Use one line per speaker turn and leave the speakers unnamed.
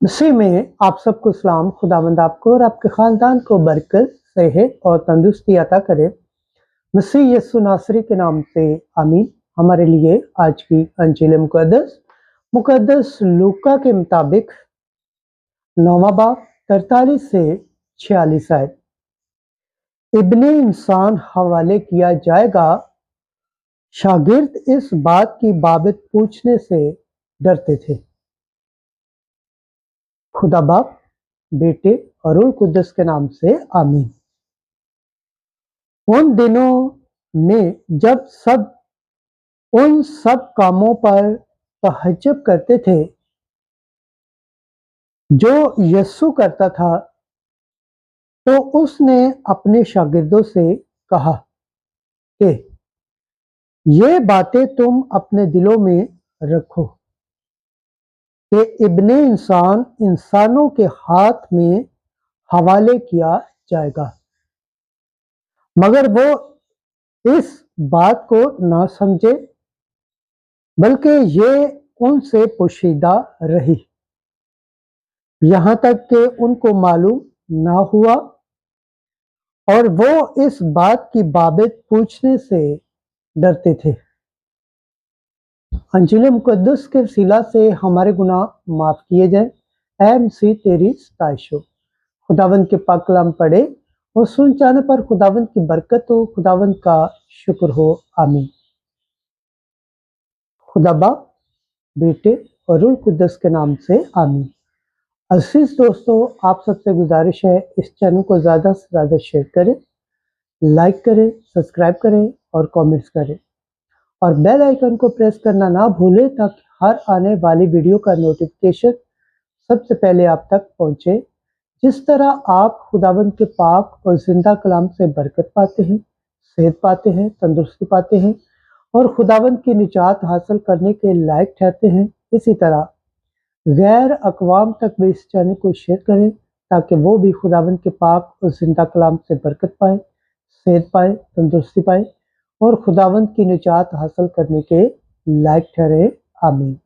मसीह में आप सबको सलाम। खुदावंद आपको और आपके खानदान को बरकत, सेहत और तंदुरुस्ती अता करे। मसीह यीशु नासरी के नाम से आमीन। हमारे लिए आज की अंजील मुकद्दस लूका के मुताबिक 9वां बाब 43 से 46 आयत। इब्ने इंसान हवाले किया जाएगा। शागिर्द इस बात की बाबत पूछने से डरते थे। खुदा बाप, बेटे और रूह कुद्दस के नाम से आमीन। उन दिनों में जब सब उन सब कामों पर तहज्जुद करते थे जो यीशु करता था, तो उसने अपने शागिर्दों से कहा कि ये बातें तुम अपने दिलों में रखो कि इब्ने इंसान इंसानों के हाथ में हवाले किया जाएगा, मगर वो इस बात को ना समझे, बल्कि ये उनसे पोशीदा रही, यहाँ तक कि उनको मालूम ना हुआ और वो इस बात की बाबत पूछने से डरते थे। अंजील मुकद्दस के वसीला से हमारे गुनाह माफ किए जाए। ऐ मसीह तेरी सताइश हो। खुदावंद के पाक कलाम पढ़े और सुन जाने पर खुदावंद की बरकत हो, खुदावंद का शुक्र हो। आमीन। खुदा बाप, बेटे और रूह कुद्दस के नाम से आमीन। अजीज दोस्तों, आप सबसे गुजारिश है इस चैनल को ज़्यादा से ज़्यादा शेयर करें, लाइक करें, सब्सक्राइब करें और कमेंट्स करें और बेल आइकन को प्रेस करना ना भूलें ताकि हर आने वाली वीडियो का नोटिफिकेशन सबसे पहले आप तक पहुंचे। जिस तरह आप खुदावंद के पाक और जिंदा कलाम से बरकत पाते हैं, सेहत पाते हैं, तंदुरुस्ती पाते हैं और खुदावंद की निजात हासिल करने के लायक ठहरते हैं, इसी तरह गैर अक़वाम तक भी इस चैनल को शेयर करें ताकि वो भी खुदावंद के पाक और जिंदा कलाम से बरकत पाए, सेहत पाए, तंदुरुस्ती पाए और खुदावंद की निजात हासिल करने के लायक ठहरे। आमीन।